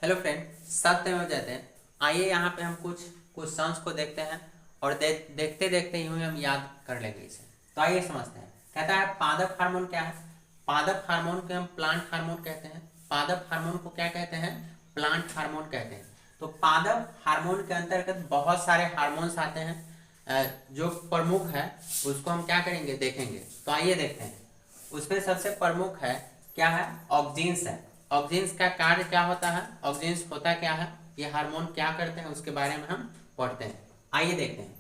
Hello friend, सत्य में जाते हैं। आइए यहाँ पे हम कुछ क्वेश्चंस को देखते हैं और देखते देखते यूं ही हम याद कर लेंगे इसे। तो आइए समझते हैं। कहता है पादप हार्मोन क्या है। पादप हार्मोन को हम प्लांट हार्मोन कहते हैं। पादप हार्मोन को क्या कहते हैं? प्लांट हार्मोन कहते हैं। तो पादप हार्मोन के अंतर्गत बहुत सारे हार्मोन्स आते हैं। जो प्रमुख है उसको हम क्या करेंगे, देखेंगे। तो आइए देखते हैं। उसमें सबसे प्रमुख है क्या है? ऑक्जीन्स है। ऑक्जीन्स का कार्य क्या होता है? ऑक्जीन्स होता क्या है, ये हार्मोन क्या करते हैं, उसके बारे में हम पढ़ते हैं। आइए देखते हैं।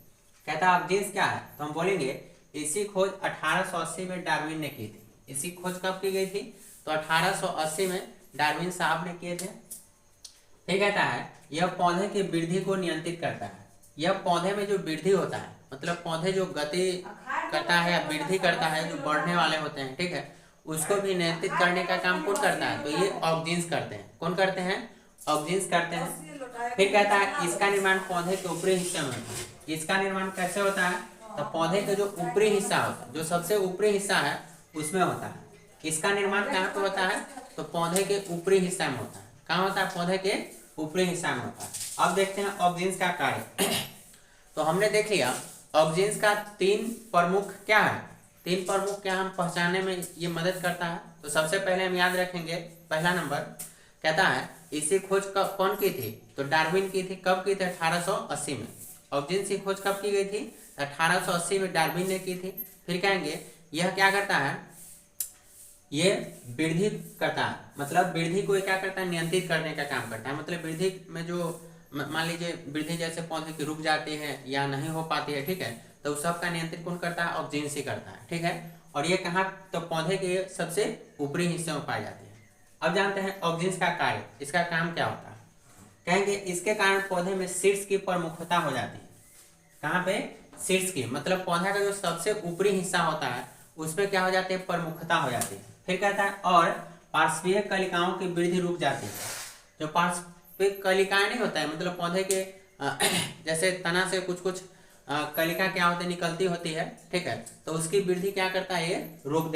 कहता है ऑक्जीन्स क्या है, तो हम बोलेंगे इसी खोज 1880 में डार्विन ने की थी। इसी खोज कब की गई थी? तो 1880 में डार्विन साहब ने किए थे। फिर कहता है यह पौधे की वृद्धि को नियंत्रित करता है। यह पौधे में जो वृद्धि होता है, मतलब पौधे जो गति करता है या वृद्धि करता है, जो बढ़ने वाले होते हैं, ठीक है, उसको भी नियंत्रित करने का काम कौन करता है? तो ये ऑक्जीन्स करते हैं। कौन करते हैं? ऑक्जीन्स करते हैं। फिर कहता है इसका निर्माण पौधे के ऊपरी हिस्से में होता है। इसका निर्माण कैसे होता है? तो पौधे का जो ऊपरी हिस्सा होता है, जो सबसे ऊपरी हिस्सा है, उसमें होता है। इसका निर्माण कहाँ पे होता है? तो पौधे के ऊपरी हिस्सा में होता है। कहाँ होता है? पौधे के ऊपरी हिस्सा में होता है। अब देखते हैं ऑक्जीन्स का कार्य। तो हमने देख लिया ऑक्जीन्स का तीन प्रमुख क्या है। तीन प्रमुख क्या हम पहचानने में ये मदद करता है। तो सबसे पहले हम याद रखेंगे, पहला नंबर कहता है इसी खोज कौन की थी? तो डार्विन की थी। कब की थी? 1880 में। ऑक्जीन्स की खोज कब की गई थी? 1880 में डार्विन ने की थी। फिर कहेंगे यह क्या करता है? ये वृद्धि करता है, मतलब वृद्धि को क्या करता है? नियंत्रित करने का काम करता है। मतलब वृद्धि में जो मान लीजिए वृद्धि जैसे पौधे की रुक जाती है या नहीं हो पाती है, ठीक है, तो उस सब का नियंत्रण कौन करता है? ऑक्जीन्स ही करता है, ठीक है। और ये कहाँ? तो पौधे के सबसे ऊपरी हिस्से में पाई जाती है। अब जानते हैं ऑक्जीन्स का कार्य, इसका काम क्या होता है। कहेंगे इसके कारण पौधे में सीड्स की प्रमुखता हो जाती है। कहाँ पे? सीड्स की, मतलब पौधा का जो सबसे ऊपरी हिस्सा होता है उसमें क्या हो जाती है? प्रमुखता हो जाती है। फिर कहता है और पार्श्वीय कलिकाओं की वृद्धि रुक जाती है। जो पार्श्विक कलिकाएं नहीं होता है, मतलब पौधे के जैसे तना से कुछ कुछ कलिका क्या होती है? निकलती होती है, ठीक है, तो उसकी वृद्धि क्या करता है? ये रोक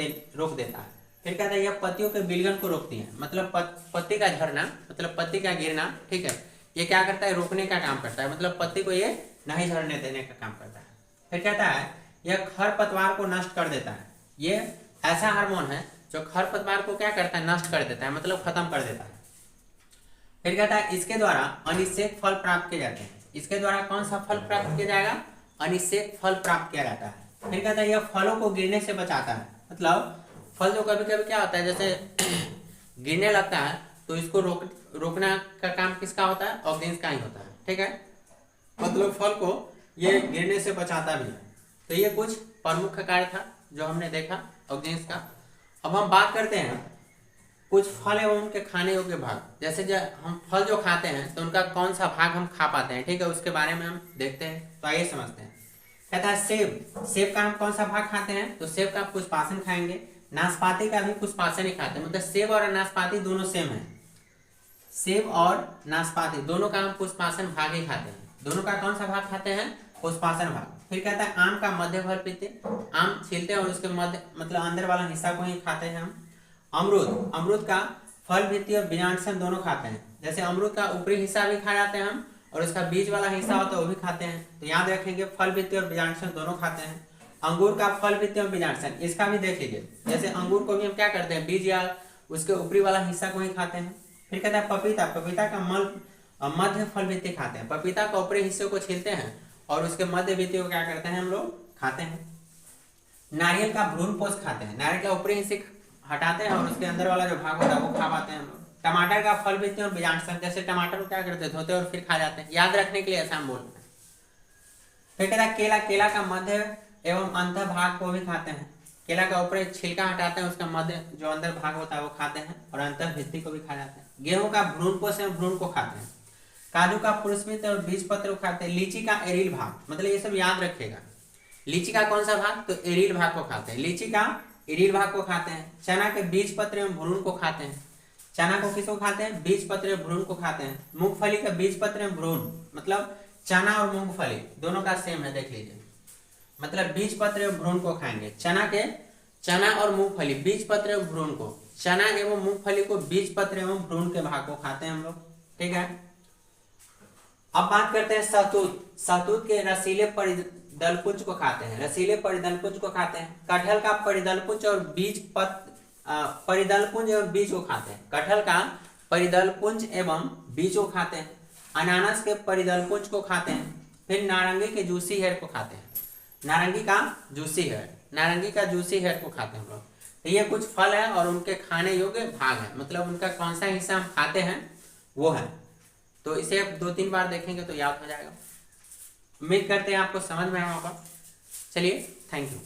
देता है। फिर कहता है यह पत्तियों के विलयन को रोकती है, मतलब पत्ती का झरना, मतलब पत्ती का गिरना, ठीक है, ये क्या करता है? रोकने का काम करता है, मतलब पत्ती को ये नहीं झड़ने देने का काम करता है। फिर कहता है यह खरपतवार को नष्ट कर देता है। ये ऐसा हार्मोन है जो खरपतवार को क्या करता है? नष्ट कर देता है, मतलब खत्म कर देता है। फिर कहता है इसके द्वारा अनिषेक फल प्राप्त किए जाते हैं। इसके द्वारा कौन सा फल प्राप्त किया जाएगा? अनिषेक फल प्राप्त किया जाता है। फिर कहता है यह फलों को गिरने से बचाता है, मतलब फल जो कभी कभी क्या होता है, जैसे गिरने लगता है, तो इसको रोकना का काम किसका होता है? ऑक्जीन्स का ही होता है, ठीक है, मतलब फल को ये गिरने से बचाता भी है। तो ये कुछ प्रमुख कार्य था जो हमने देखा ऑक्जीन्स का। अब हम बात करते हैं कुछ फल एवं उनके खाने योग्य भाग। जैसे जब हम फल जो खाते हैं तो उनका कौन सा भाग हम खा पाते हैं, ठीक है, उसके बारे में हम देखते हैं। तो आइए समझते हैं। कहता है सेब। सेब का हम कौन सा भाग खाते हैं? तो सेब का पुष्पासन खाएंगे। नाशपाती का भी पुष्पासन ही खाते हैं, मतलब सेब और नाशपाती दोनों सेम है। सेब और नाशपाती दोनों का हम पुष्पासन भाग ही खाते हैं। दोनों का कौन सा भाग खाते हैं? पुष्पासन भाग। फिर कहता है आम का मध्य फल पीते। आम छीलते हैं और उसके मध्य, मतलब अंदर वाला हिस्सा को ही खाते हैं हम। अमरूद। अमरूद का फल, भित्ति और बीजांड दोनों खाते हैं। जैसे अमरूद का ऊपरी हिस्सा भी खा जाते हैं हम, और उसका बीज वाला हिस्सा होता है वो भी खाते हैं। तो याद रखेंगे फल, भित्ति और बीजांड दोनों खाते हैं। अंगूर का फल, भित्ति और बीजांड, इसका भी देख लीजिए। जैसे अंगूर को भी हम क्या करते हैं? बीज या उसके ऊपरी वाला हिस्सा को ही खाते हैं। फिर कहता है पपीता। पपीता का मध्य फल, भित्ति खाते हैं। पपीता का ऊपरी हिस्से को छीलते हैं और उसके मध्य भित्ति को क्या करते हैं? हम लोग खाते हैं। नारियल का भ्रूण पोष खाते हैं। नारियल का ऊपरी हिस्से हटाते हैं और उसके अंदर वाला जो भाग होता है वो खा पाते हैं हम लोग। टमाटर का फल, भित्ति और बीजांड, जैसे टमाटर को क्या करते हैं? धोते और फिर खा जाते हैं। याद रखने के लिए ऐसा हम बोलते हैं। फिर कहता है केला। केला का मध्य एवं अंत भाग को भी खाते हैं। केला का ऊपरी छिलका हटाते हैं, उसका मध्य जो अंदर भाग होता है वो खाते हैं, और अंत भित्ति को भी खा जाते हैं। गेहूं का भ्रूण पोष एवं भ्रूण को खाते हैं। काजू का पुष्पित और बीज पत्र को खाते हैं। लीची का एरिल भाग, मतलब ये सब याद रखिएगा। लीची का कौन सा भाग? तो एरिल भाग को खाते हैं। लीची का एरिल भाग को खाते हैं। चना के बीज पत्र एवं भ्रूण को खाते हैं। चना को किसको खाते हैं? बीज पत्र एवं भ्रूण को खाते हैं। मूंगफली का बीज पत्र एवं भ्रूण, मतलब चना और मूंगफली दोनों का सेम है, देख लीजिए, मतलब बीज पत्र एवं भ्रूण को खाएंगे। चना और मूंगफली, बीज पत्र एवं भ्रूण को, चना एवं मूंगफली को बीज पत्र एवं भ्रूण के भाग को खाते हैं हम लोग, ठीक है। अब बात करते हैं सहतूत। सहतूत के रसीले परिदलपुंज को खाते हैं, रसीले परिदलपुंज को खाते हैं। कटहल का परिदलपुंज और परिदलपुंज एवं बीज को खाते हैं। कटहल का परिदलपुंज एवं बीज को खाते हैं। अनानास के परिदलपुंज को खाते हैं। फिर नारंगी के जूसी हेड को खाते हैं। नारंगी का जूसी हेड को खाते हैं हम लोग। तो ये कुछ फल है और उनके खाने योग्य भाग है, मतलब उनका कौन सा हिस्सा हम खाते हैं वो है। तो इसे आप 2-3 बार देखेंगे तो याद हो जाएगा। उम्मीद करते हैं आपको समझ में आया होगा। चलिए, थैंक यू।